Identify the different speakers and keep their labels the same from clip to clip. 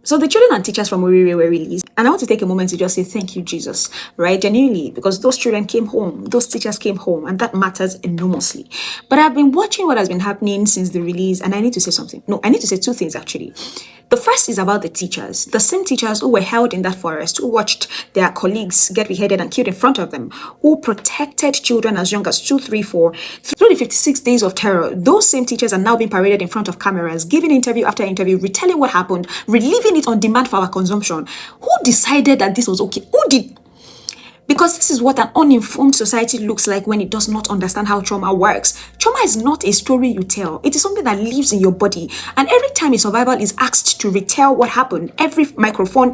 Speaker 1: So the children and teachers from Orire were released. And I want to take a moment to just say thank you, Jesus, right? Genuinely, because those children came home, those teachers came home, and that matters enormously. But I've been watching what has been happening since the release, and I need to say something. No, I need to say two things actually. The first is about the teachers, the same teachers who were held in that forest, who watched their colleagues get beheaded and killed in front of them, who protected children as young as 2, 3, 4 through the 56 days of terror. Those same teachers are now being paraded in front of cameras, giving interview after interview, retelling what happened, reliving it on demand for our consumption. Who decided that this was okay? Who did? Because this is what an uninformed society looks like when it does not understand how trauma works. Trauma is not a story you tell. It is something that lives in your body. And every time a survivor is asked to retell what happened, every microphone,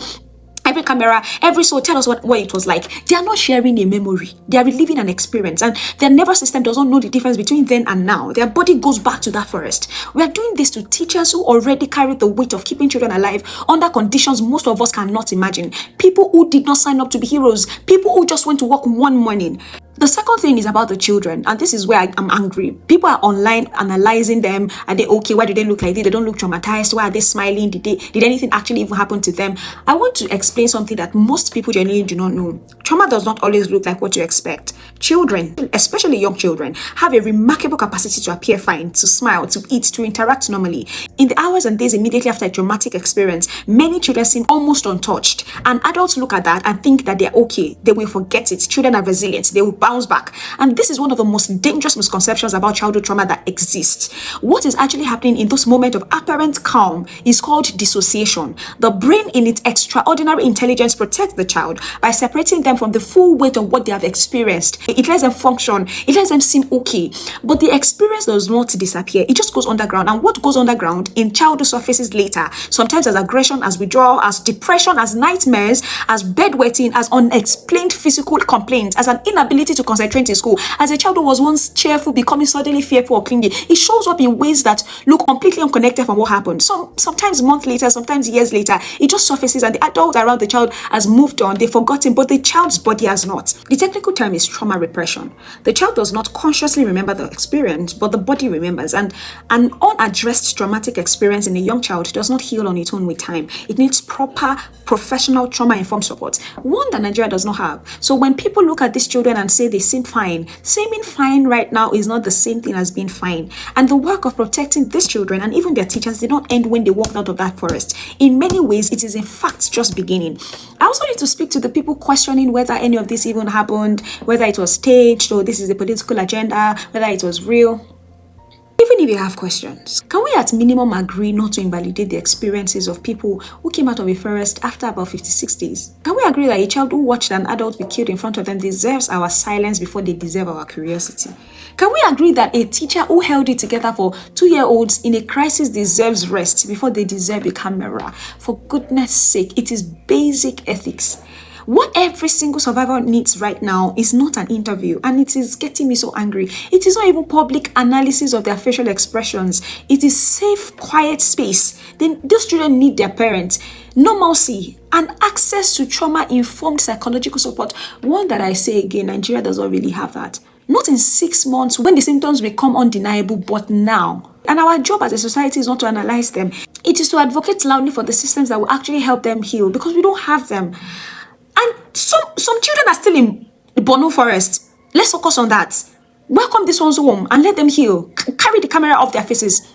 Speaker 1: every camera, every soul tell us what it was like. They are not sharing a memory. They are reliving an experience. And their nervous system does not know the difference between then and now. Their body goes back to that forest. We are doing this to teachers who already carry the weight of keeping children alive under conditions most of us cannot imagine. People who did not sign up to be heroes. People who just went to work one morning. The second thing is about the children, and this is where I'm angry. People are online analyzing them. Are they okay? Why do they look like this? They don't look traumatized. Why are they smiling? Did anything actually even happen to them? I want to explain something that most people genuinely do not know. Trauma does not always look like what you expect. Children, especially young children, have a remarkable capacity to appear fine, to smile, to eat, to interact normally. In the hours and days immediately after a traumatic experience, many children seem almost untouched. And adults look at that and think that they're okay. They will forget it. Children are resilient. They will bounce back. And this is one of the most dangerous misconceptions about childhood trauma that exists. What is actually happening in those moments of apparent calm is called dissociation. The brain, in its extraordinary intelligence, protects the child by separating them from the full weight of what they have experienced. It lets them function. It lets them seem okay. But the experience does not disappear. It just goes underground. And what goes underground in childhood surfaces later, sometimes as aggression, as withdrawal, as depression, as nightmares, as bedwetting, as unexplained physical complaints, as an inability to concentrate in school. As a child who was once cheerful, becoming suddenly fearful or clingy, it shows up in ways that look completely unconnected from what happened. Sometimes months later, sometimes years later, it just surfaces and the adult around the child has moved on, they've forgotten, but the child's body has not. The technical term is trauma repression. The child does not consciously remember the experience, but the body remembers. And an unaddressed traumatic experience in a young child does not heal on its own with time. It needs proper, professional, trauma-informed support, one that Nigeria does not have. So when people look at these children and say they seem fine, seeming fine right now is not the same thing as being fine. And the work of protecting these children and even their teachers did not end when they walked out of that forest. In many ways, it is in fact just beginning. I also need to speak to the people questioning whether any of this even happened, whether it was staged or this is a political agenda, whether it was real. Even if you have questions, can we at minimum agree not to invalidate the experiences of people who came out of a forest after about 56 days? Can we agree that a child who watched an adult be killed in front of them deserves our silence before they deserve our curiosity? Can we agree that a teacher who held it together for 2-year-olds in a crisis deserves rest before they deserve a camera? For goodness sake, it is basic ethics. What every single survivor needs right now is not an interview, and it is getting me so angry. It is not even public analysis of their facial expressions. It is safe, quiet space. Then those children need their parents, normalcy, and access to trauma-informed psychological support. One that I say again, Nigeria does not really have that. Not in 6 months when the symptoms become undeniable, but now. And our job as a society is not to analyze them. It is to advocate loudly for the systems that will actually help them heal, because we don't have them. And some children are still in Bono Forest. Let's focus on that. Welcome these ones home and let them heal. Carry the camera off their faces.